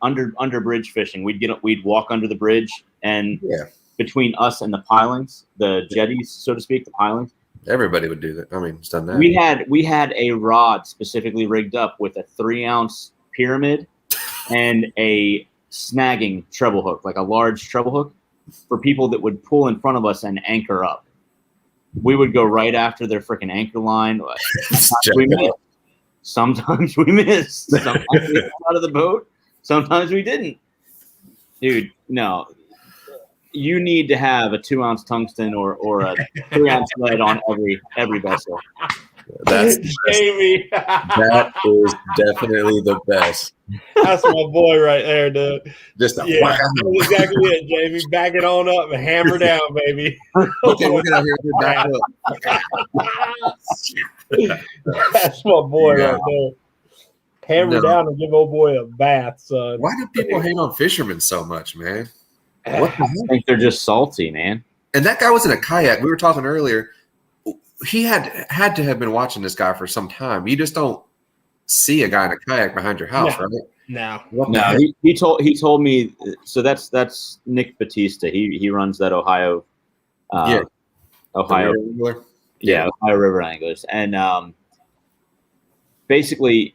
Speaker 1: under bridge fishing. We'd walk under the bridge, and
Speaker 2: Yeah.
Speaker 1: between us and the pilings, the jetties, so to speak, the pilings,
Speaker 2: Everybody would do that. I mean, it's done that.
Speaker 1: we had a rod specifically rigged up with a 3-ounce pyramid and a snagging treble hook, like a large treble hook, for people that would pull in front of us and anchor up. We would go right after their freaking anchor line. Sometimes we missed. Sometimes we got out of the boat. Sometimes we didn't. Dude, no. You need to have a 2-ounce tungsten or a 3-ounce lead on every vessel.
Speaker 2: That's
Speaker 3: Jamie.
Speaker 2: that is definitely the best.
Speaker 3: That's my boy right there, dude.
Speaker 2: Just a
Speaker 3: Yeah,
Speaker 2: wham.
Speaker 3: that's exactly it, Jamie. Back it on up and hammer down, baby.
Speaker 2: Okay, we're gonna hear it back up.
Speaker 3: That's my boy
Speaker 2: Yeah.
Speaker 3: right there. Hammer
Speaker 2: No.
Speaker 3: down and give old boy a bath, son.
Speaker 2: Why do people hate on fishermen so much, man? What the
Speaker 1: I
Speaker 2: heck?
Speaker 1: think they're just salty, man.
Speaker 2: And that guy was in a kayak. We were talking earlier. He had to have been watching this guy for some time. You just don't see a guy in a kayak behind your house,
Speaker 3: No.
Speaker 2: right?
Speaker 3: Now,
Speaker 2: What the
Speaker 1: No,
Speaker 2: heck?
Speaker 1: he told me. So that's Nick Batista. He runs that Ohio.
Speaker 2: Yeah.
Speaker 1: Ohio. Yeah, Ohio River Anglers, and basically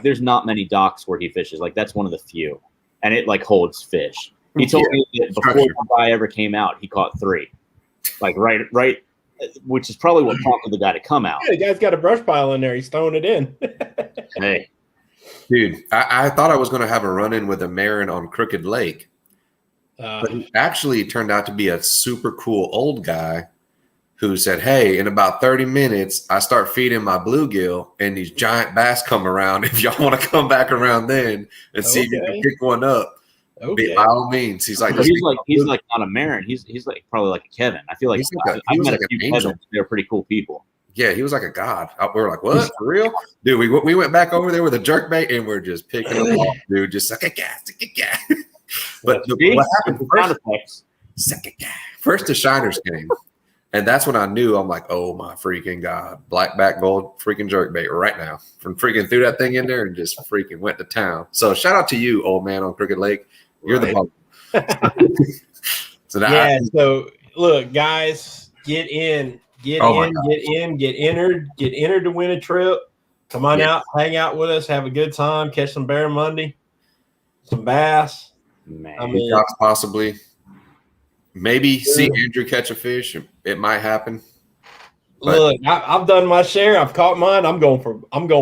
Speaker 1: there's not many docks where he fishes. Like that's one of the few, and it like holds fish. He told me that before
Speaker 2: Structure.
Speaker 1: the guy ever came out, he caught 3, like right, which is probably what prompted the guy to come out.
Speaker 3: yeah, the guy's got a brush pile in there. He's throwing it in.
Speaker 1: Hey,
Speaker 2: Dude, I thought I was going to have a run-in with a Marin on Crooked Lake, but he actually turned out to be a super cool old guy who said, hey, in about 30 minutes, I start feeding my bluegill, and these giant bass come around. If y'all want to come back around then and see if you
Speaker 3: Okay.
Speaker 2: can pick one up,
Speaker 3: Okay.
Speaker 2: by all means. He's like,
Speaker 1: he's like not a Marin. He's like probably like a Kevin. I feel like
Speaker 2: He's like
Speaker 1: I've
Speaker 2: he was
Speaker 1: met
Speaker 2: like
Speaker 1: a
Speaker 2: an
Speaker 1: few
Speaker 2: angel.
Speaker 1: Kevins. They're pretty cool people.
Speaker 2: yeah, he was like a god. We were like, what? For real? Dude, we went back over there with a jerkbait, and we're just picking them off, dude. Just suck a gas. But
Speaker 1: See?
Speaker 2: what happened
Speaker 1: Sound
Speaker 2: first?
Speaker 1: effects.
Speaker 2: Suck a gas. First, the shiners came. And that's when I knew. I'm like, oh my freaking god, blackback gold freaking jerkbait right now. From freaking threw that thing in there and just freaking went to town. So shout out to you, old man on Crooked Lake. You're the bump. So now
Speaker 3: Yeah. So look, guys, get in, get
Speaker 2: Oh my
Speaker 3: in, get entered to win a trip. Come on
Speaker 2: Yeah.
Speaker 3: out, hang out with us, have a good time, catch some barramundi, some bass.
Speaker 1: Man,
Speaker 3: I mean,
Speaker 2: Peacocks possibly. Maybe see Andrew catch a fish. It might happen. But-
Speaker 3: look, I've done my share. I've caught mine. I'm going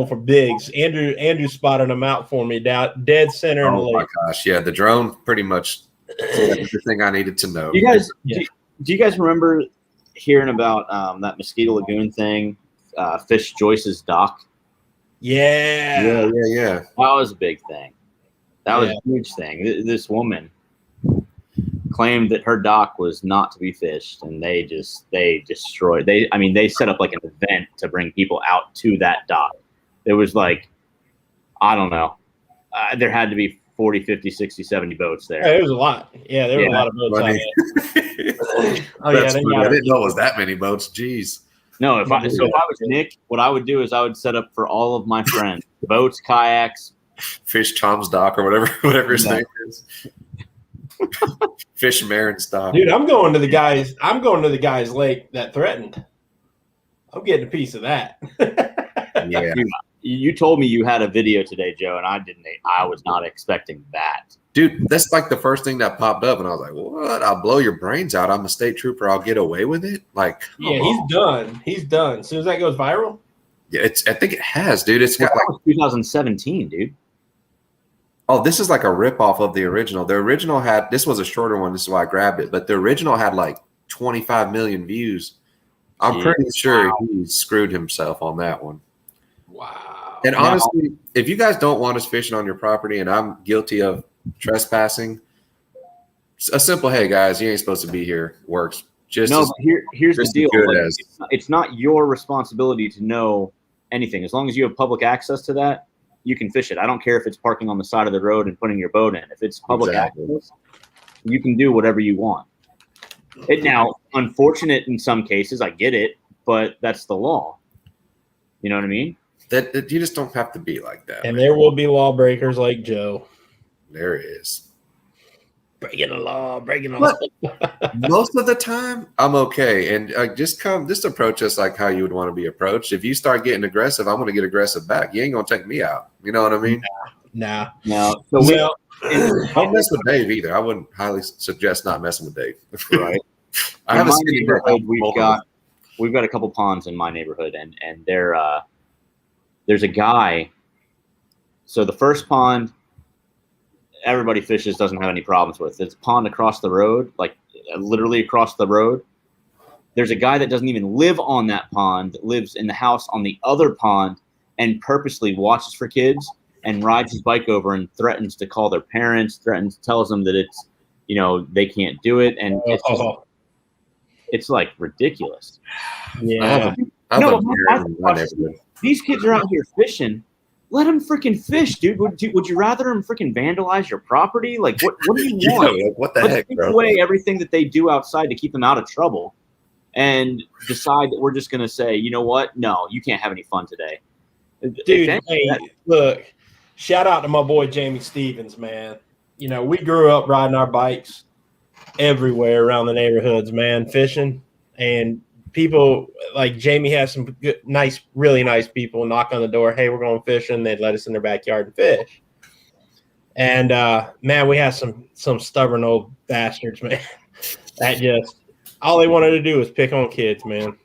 Speaker 3: for bigs. Andrew spotted them out for me down dead center in the
Speaker 2: Oh my
Speaker 3: lake.
Speaker 2: gosh, yeah, the drone pretty much said everything I needed to know.
Speaker 1: do you guys
Speaker 3: Yeah.
Speaker 1: do you guys remember hearing about that Mosquito Lagoon thing? Fish Joyce's dock.
Speaker 3: Yeah.
Speaker 2: Yeah.
Speaker 1: That was a big thing. That was
Speaker 3: Yeah.
Speaker 1: a huge thing. This woman claimed that her dock was not to be fished, and they destroyed. They set up like an event to bring people out to that dock. It was like, I don't know, there had to be 40, 50, 60, 70 boats there.
Speaker 3: Yeah, there was a lot. Yeah, there were a lot of boats out there. Oh yeah,
Speaker 2: That's funny. I didn't know it was that many boats. Jeez.
Speaker 1: No, if I was Nick, what I would do is I would set up for all of my friends boats, kayaks,
Speaker 2: Fish Tom's dock or whatever his name is. Fish Marin's dock.
Speaker 3: Dude, I'm going to the guy's lake that threatened. I'm getting a piece of that.
Speaker 2: Yeah.
Speaker 1: Dude, you told me you had a video today, Joe, and I was not expecting that.
Speaker 2: Dude, that's like the first thing that popped up, and I was like, "What? I'll blow your brains out. I'm a state trooper. I'll get away with it." Like,
Speaker 3: yeah, he's done. He's done. As soon as that goes viral.
Speaker 2: Yeah, I think it has, dude. It's got like
Speaker 1: 2017, dude.
Speaker 2: Oh, this is like a ripoff of the original. The original had this was a shorter one. This is why I grabbed it. But the original had like 25 million views. I'm pretty sure he screwed himself on that one.
Speaker 3: Wow.
Speaker 2: And honestly, if you guys don't want us fishing on your property, and I'm guilty of trespassing, a simple "Hey guys, you ain't supposed to be here" works. Here's
Speaker 1: the deal. Like, it's not your responsibility to know anything. As long as you have public access to that, you can fish it. I don't care if it's parking on the side of the road and putting your boat in. If it's public access, you can do whatever you want. Now, unfortunate in some cases, I get it, but that's the law. You know what I mean?
Speaker 2: That you just don't have to be like that.
Speaker 3: And there will be lawbreakers like Joe.
Speaker 2: There is.
Speaker 3: Breaking the law.
Speaker 2: Most of the time, I'm okay. And just approach us like how you would want to be approached. If you start getting aggressive, I'm going to get aggressive back. You ain't going to take me out. You know what I mean?
Speaker 3: Nah.
Speaker 2: So don't mess with Dave either. I wouldn't highly suggest not messing with Dave.
Speaker 1: Right.
Speaker 2: I have a neighborhood.
Speaker 1: We've got a couple ponds in my neighborhood, and there's a guy. So the first pond, everybody fishes, doesn't have any problems with. It's a pond across the road, like literally across the road. There's a guy that doesn't even live on that pond, that lives in the house on the other pond, and purposely watches for kids and rides his bike over and threatens to call their parents, tells them that it's, they can't do it. And it's like ridiculous.
Speaker 3: Yeah.
Speaker 1: These kids are out here fishing. Let them freaking fish, dude. Would you rather them freaking vandalize your property? Like, what do you want?
Speaker 2: What the heck,
Speaker 1: take
Speaker 2: bro?
Speaker 1: away everything that they do outside to keep them out of trouble, and decide that we're just going to say, you know what? No, you can't have any fun today.
Speaker 3: Dude, look, shout out to my boy Jamie Stevens, man. We grew up riding our bikes everywhere around the neighborhoods, man, fishing. And people like Jamie has some good, really nice people knock on the door. Hey, we're going fishing. They'd let us in their backyard and fish. And man, we had some stubborn old bastards, man. That just all they wanted to do was pick on kids, man.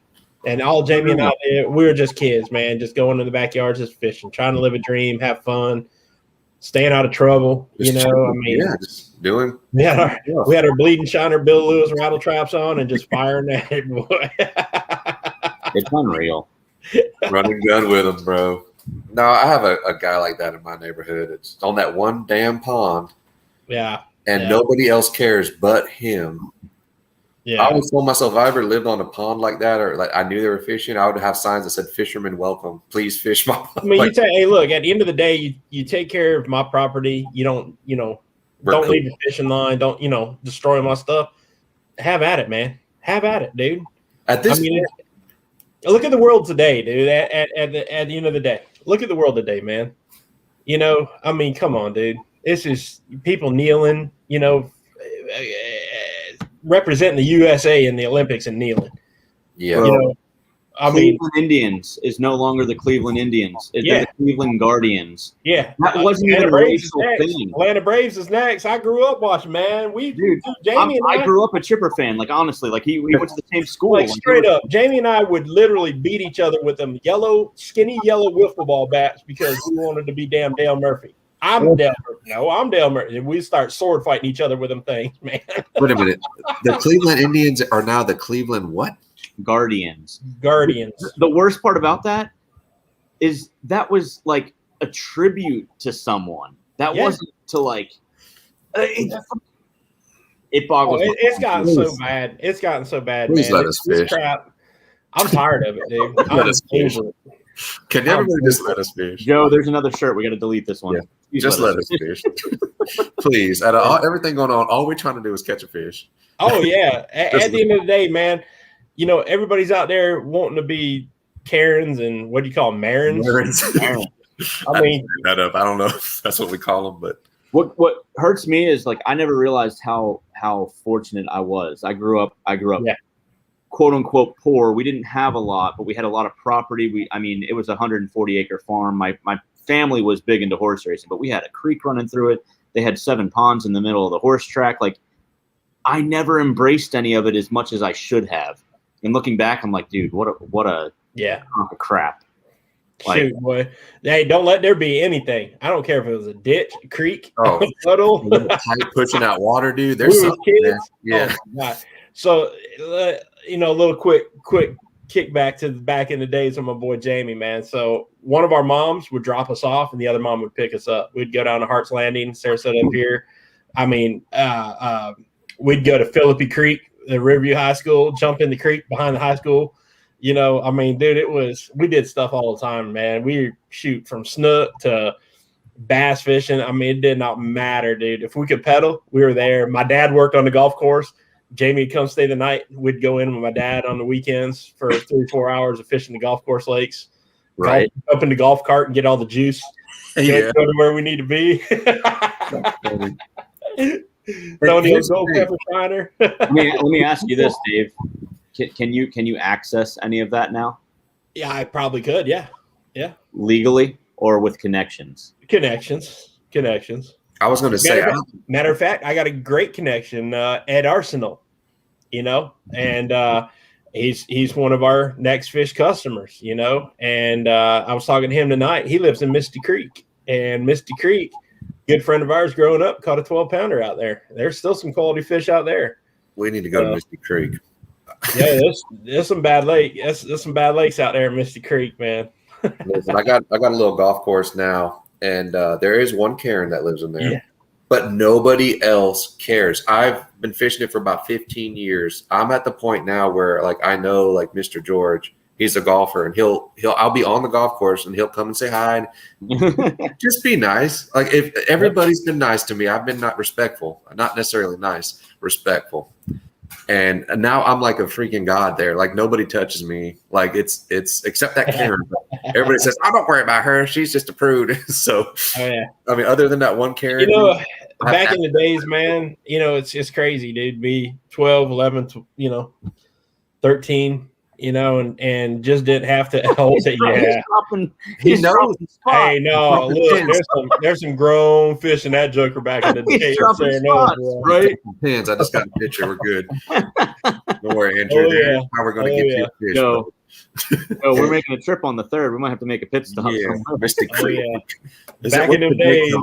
Speaker 3: And all Jamie and I did, we were just kids, man, just going to the backyards, just fishing, trying to live a dream, have fun, staying out of trouble. Just
Speaker 2: just doing.
Speaker 3: We had our bleeding shiner Bill Lewis rattle traps on and just firing that boy.
Speaker 1: It's unreal.
Speaker 2: Running gun with them, bro. No, I have a guy like that in my neighborhood. It's on that one damn pond.
Speaker 3: Yeah.
Speaker 2: And nobody else cares but him.
Speaker 3: Yeah.
Speaker 2: I always told myself if I ever lived on a pond like that, or like I knew they were fishing, I would have signs that said "Fisherman welcome. Please fish my pond."
Speaker 3: I mean, hey, look. At the end of the day, you take care of my property. You don't, don't leave the fishing line. Don't, destroy my stuff. Have at it, man. Have at it, dude.
Speaker 2: At this,
Speaker 3: look at the world today, dude. At the end of the day, look at the world today, man. Come on, dude. It's just people kneeling. Representing the USA in the Olympics and kneeling.
Speaker 2: Yeah.
Speaker 1: Cleveland Indians is no longer the Cleveland Indians. They're the Cleveland Guardians.
Speaker 3: Yeah.
Speaker 1: That wasn't even a racial thing.
Speaker 3: Atlanta Braves is next. I grew up watching, man.
Speaker 1: I grew up a Chipper fan. Like, honestly, like we went to the same school.
Speaker 3: Like, straight up, Jamie and I would literally beat each other with them skinny yellow wiffle ball bats because we wanted to be damn Dale Murphy. I'm Dale Murphy. No, I'm Dale Murphy. And we start sword fighting each other with them things, man.
Speaker 2: Wait a minute. The Cleveland Indians are now the Cleveland what?
Speaker 1: Guardians.
Speaker 3: The
Speaker 1: worst part about that is that was like a tribute to someone. That wasn't to like. It boggles.
Speaker 3: It's gotten so bad. It's gotten so bad,
Speaker 2: Please
Speaker 3: man.
Speaker 2: let us fish.
Speaker 3: Crap. I'm tired of it, dude.
Speaker 2: Let us fish. Can everybody just let us fish?
Speaker 1: Joe, there's another shirt. We got to delete this one.
Speaker 2: Yeah. Just let us fish. Please. Out of everything going on, all we're trying to do is catch a fish.
Speaker 3: Oh, yeah. At the end of the day, man, you know, everybody's out there wanting to be Karens and what do you call them? Marins? I mean,
Speaker 2: that up. I don't know if that's what we call them, but
Speaker 1: what hurts me is like I never realized how fortunate I was. I grew up
Speaker 3: yeah.
Speaker 1: quote unquote poor. We didn't have a lot, but we had a lot of property. It was a 140-acre farm. My family was big into horse racing, but we had a creek running through it. They had 7 ponds in the middle of the horse track. Like I never embraced any of it as much as I should have. And looking back, I'm like, dude, what a hunk of crap. Like,
Speaker 3: shoot, boy. Hey, don't let there be anything. I don't care if it was a ditch, a creek,
Speaker 2: a
Speaker 3: puddle.
Speaker 2: pipe pushing out water, dude. There's something there. Yeah.
Speaker 3: Oh, my God. So, you know, a little quick kickback to back in the days of my boy Jamie, man. So one of our moms would drop us off and the other mom would pick us up. We'd go down to Hart's Landing, Sarasota up here. I mean, we'd go to Philippi Creek, the Riverview High School, jump in the creek behind the high school. You know, I mean, dude, we did stuff all the time, man. We shoot from snook to bass fishing. I mean, it did not matter, dude. If we could pedal, we were there. My dad worked on the golf course. Jamie would come stay the night. We'd go in with my dad on the weekends for 3-4 hours of fishing the golf course lakes.
Speaker 1: right.
Speaker 3: Up in the golf cart and get all the juice.
Speaker 2: Yeah.
Speaker 3: Go to where we need to be. Don't need a gold pepper shiner.
Speaker 1: let me ask you this, Dave. Can you access any of that now?
Speaker 3: Yeah, I probably could. Yeah.
Speaker 1: Legally or with connections?
Speaker 3: Connections.
Speaker 2: I was going to say,
Speaker 3: Matter of fact, I got a great connection at Arsenal, you know, and he's one of our NextFish customers, you know, and I was talking to him tonight. He lives in Misty Creek, and Misty Creek, good friend of ours growing up, caught a 12-pounder out there. There's still some quality fish out there.
Speaker 2: we need to go to Misty Creek.
Speaker 3: Yeah, there's some bad there's some bad lakes out there in Misty Creek, man.
Speaker 2: Listen, I got a little golf course now, and there is one Karen that lives in there, but nobody else cares. I've been fishing it for about 15 years. I'm at the point now where, like, I know, like, Mr. George, he's a golfer, and I'll be on the golf course, and he'll come and say hi, and just be nice. Like, if everybody's been nice to me, I've been not respectful, not necessarily nice, respectful. And now I'm like a freaking god there. Like, nobody touches me. Like, it's except that Karen. Everybody says, "I don't worry about her. She's just a prude." So, I mean, other than that one Karen,
Speaker 3: you know, back in the days, man, you know, it's just crazy, dude. Be 12, 11, 13, you know, and just didn't have to hold it. Yeah,
Speaker 2: he knows.
Speaker 3: Hey, no, look, there's some grown fish in that joker back in the day.
Speaker 2: Right? Pins. I just got a picture. We're good. Don't worry, Andrew. How we're going to get you a fish.
Speaker 1: No, we're making a trip on the 3rd. We might have to make a pit stop.
Speaker 2: Yeah, Mystic Creek.
Speaker 3: Back in them days,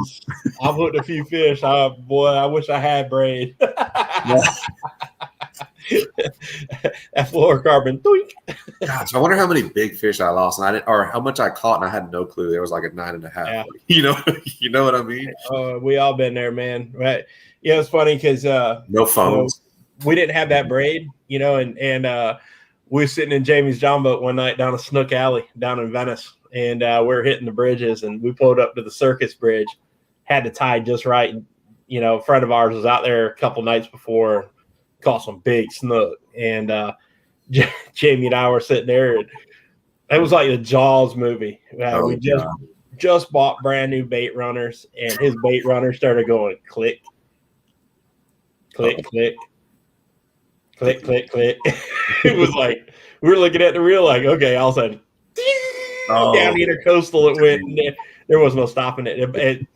Speaker 3: I've hooked a few fish. Boy, I wish I had braid. That fluorocarbon.
Speaker 2: Gosh, I wonder how many big fish I lost, and or how much I caught, and I had no clue. There was like a 9.5. Yeah. You know what I mean?
Speaker 3: We all been there, man. Right? Yeah, it's funny because
Speaker 2: no phones.
Speaker 3: We didn't have that braid, you know, and we were sitting in Jamie's John boat one night down a Snook Alley down in Venice, and we were hitting the bridges, and we pulled up to the Circus Bridge, had the tide just right. And, you know, a friend of ours was out there a couple nights before, caught some big snook, and Jamie and I were sitting there, and it was like the Jaws movie. We just bought brand new bait runners, and his bait runner started going click, click, click, click, click, click. It was like we were looking at the reel, like, okay, all of a sudden, down the intercoastal it went. And there was no stopping it. It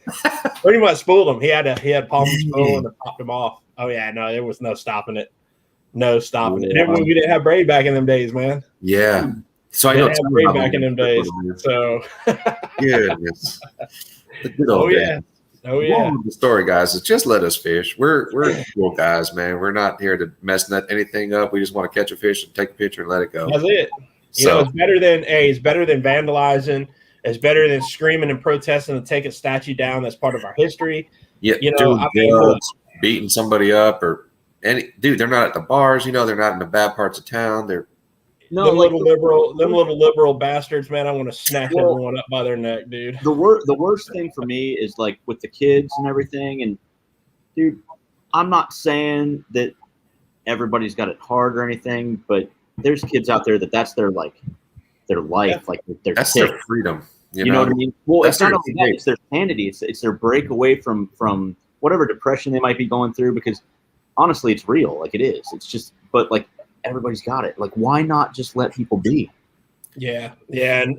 Speaker 3: pretty much spooled him. He had palm spool and popped him off. Oh yeah, no, there was no stopping it. No stopping it. And we didn't have braid back in them days, man.
Speaker 2: Yeah. So I
Speaker 3: didn't
Speaker 2: know
Speaker 3: have braid back in them days. So
Speaker 2: goodness. The good old days.
Speaker 3: Oh yeah.
Speaker 2: The story, guys, is just let us fish. We're cool guys, man. We're not here to mess anything up. We just want to catch a fish and take a picture and let it go.
Speaker 3: That's it. You know, it's better than vandalizing. It's better than screaming and protesting to take a statue down that's part of our history.
Speaker 2: Yeah,
Speaker 3: you know,
Speaker 2: beating somebody up or dude, they're not at the bars, you know, they're not in the bad parts of town.
Speaker 1: No,
Speaker 3: them
Speaker 1: like
Speaker 3: little liberal bastards, man. I want to snatch everyone up by their neck, dude.
Speaker 1: The worst thing for me is like with the kids and everything. And dude, I'm not saying that everybody's got it hard or anything, but there's kids out there that's their life, like
Speaker 2: that's their freedom.
Speaker 1: You know what I mean? Well, it's not only that; it's their sanity. It's their break away from whatever depression they might be going through. Because honestly, it's real. Like it is. It's just, but like everybody's got it. Like, why not just let people be?
Speaker 3: Yeah, and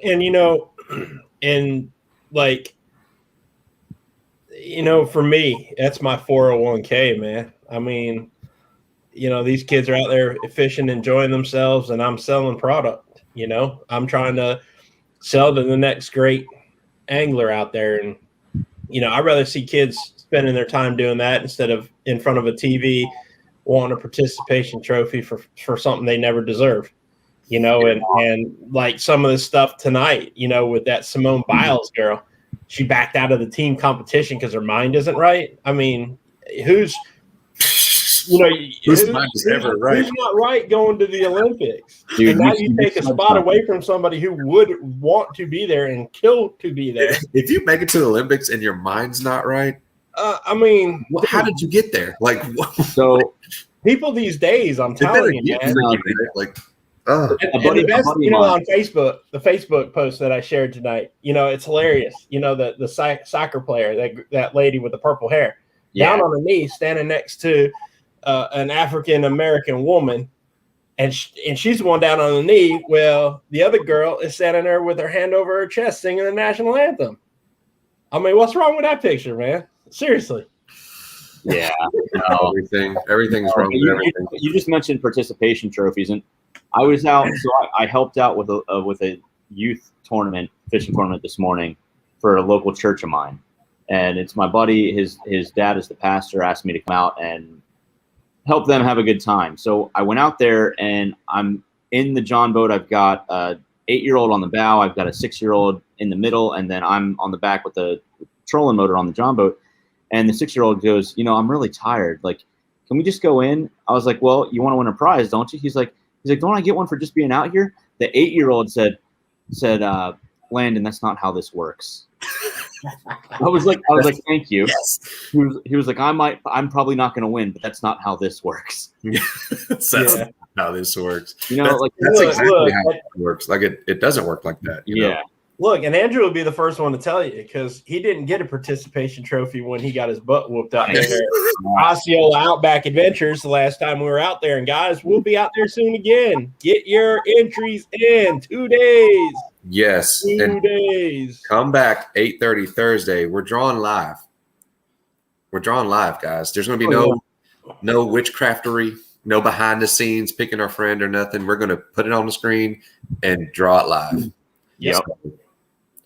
Speaker 3: and like for me, that's my 401k, man. I mean, these kids are out there fishing, enjoying themselves, and I'm selling product. I'm trying to sell to the next great angler out there. And, I'd rather see kids spending their time doing that instead of in front of a TV wanting a participation trophy for something they never deserved, and like some of this stuff tonight, with that Simone Biles girl, she backed out of the team competition because her mind isn't right. I mean, who's
Speaker 2: who's not
Speaker 3: right going to the Olympics?
Speaker 1: Dude,
Speaker 3: and now you take a spot away from somebody who would want to be there and kill to be there.
Speaker 2: If you make it to the Olympics and your mind's not right,
Speaker 3: I mean,
Speaker 2: how did you get there? Like,
Speaker 1: so
Speaker 3: people these days, I'm telling you, man.
Speaker 2: Like,
Speaker 3: and the best, on Facebook, the Facebook post that I shared tonight, it's hilarious. The soccer player, that lady with the purple hair, down on her knees, standing next to an African American woman, and she's the one down on the knee. Well, the other girl is standing there with her hand over her chest, singing the national anthem. I mean, what's wrong with that picture, man? Seriously.
Speaker 1: Yeah,
Speaker 2: no. Everything's wrong with everything.
Speaker 1: You just mentioned participation trophies, and I was out, so I helped out with a youth tournament, fishing tournament this morning for a local church of mine. And it's my buddy, his dad is the pastor, asked me to come out and help them have a good time. So I went out there, and I'm in the John boat. I've got a 8-year-old on the bow. I've got a 6-year-old in the middle, and then I'm on the back with the trolling motor on the John boat. And the 6-year-old goes, I'm really tired. Like, can we just go in? I was like, well, you want to win a prize, don't you? He's like, don't I get one for just being out here? The 8-year-old said, Landon, that's not how this works. I was like, thank you.
Speaker 2: Yes.
Speaker 1: He was like, I'm probably not going to win, but that's not how this works.
Speaker 2: That's how this works.
Speaker 1: That's
Speaker 2: exactly how it works. Like it doesn't work like that. You know?
Speaker 3: Look, and Andrew will be the first one to tell you because he didn't get a participation trophy when he got his butt whooped out there. Osceola Outback Adventures the last time we were out there. And guys, we'll be out there soon again. Get your entries in 2 days.
Speaker 2: Yes.
Speaker 3: 2 days.
Speaker 2: Come back 8:30 Thursday. We're drawing live. Guys. There's going to be no witchcraftery, no behind the scenes picking our friend or nothing. We're going to put it on the screen and draw it live.
Speaker 3: Yep.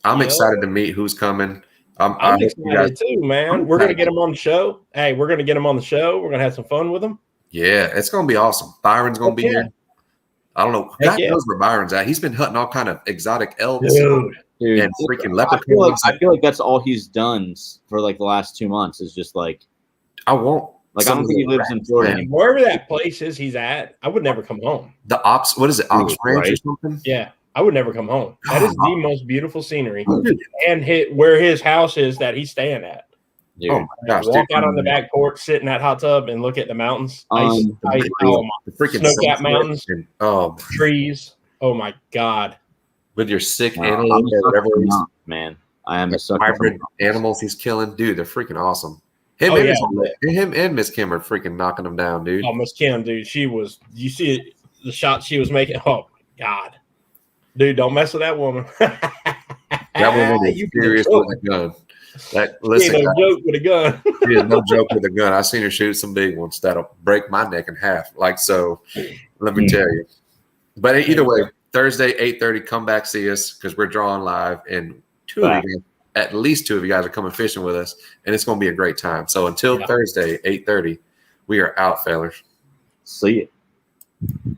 Speaker 2: I'm excited to meet who's coming.
Speaker 3: I'm excited too, man. We're going to get him on the show. Hey, we're going to get him on the show. We're going to have some fun with him.
Speaker 2: Yeah, it's going to be awesome. Byron's going to be here. I don't know. God knows where Byron's at. He's been hunting all kind of exotic elks and freaking leprechauns.
Speaker 1: I feel like that's all he's done for like the last 2 months is just like,
Speaker 2: I won't.
Speaker 1: Like, I don't think he lives in Florida anymore.
Speaker 3: Wherever that place is he's at, I would never come home.
Speaker 2: The Ops, what is it? Ops Ranch or something?
Speaker 3: Yeah. I would never come home. That is the most beautiful scenery. And where his house is that he's staying at.
Speaker 1: Dude.
Speaker 2: Oh my gosh!
Speaker 3: Walk out on the back porch, sit in that hot tub, and look at the mountains. The freaking snow-capped mountains. Trees. Oh my God!
Speaker 2: With your sick animals,
Speaker 1: man. I am a sucker
Speaker 2: hybrid animals he's killing, dude. They're freaking awesome. Him and Miss Kim are freaking knocking them down, dude.
Speaker 3: Oh, Miss Kim, dude, she was. You see the shot she was making? Oh God, dude, don't mess with that woman.
Speaker 2: That woman is serious with a gun. Listen,
Speaker 3: ain't no joke with a gun.
Speaker 2: She is no joke with a gun. I've seen her shoot some big ones that'll break my neck in half. Like, so let me tell you. But either way, Thursday, 8:30, come back, see us because we're drawing live. And at least two of you guys are coming fishing with us. And it's going to be a great time. So until Thursday, 8:30, we are out, fellas.
Speaker 1: See you.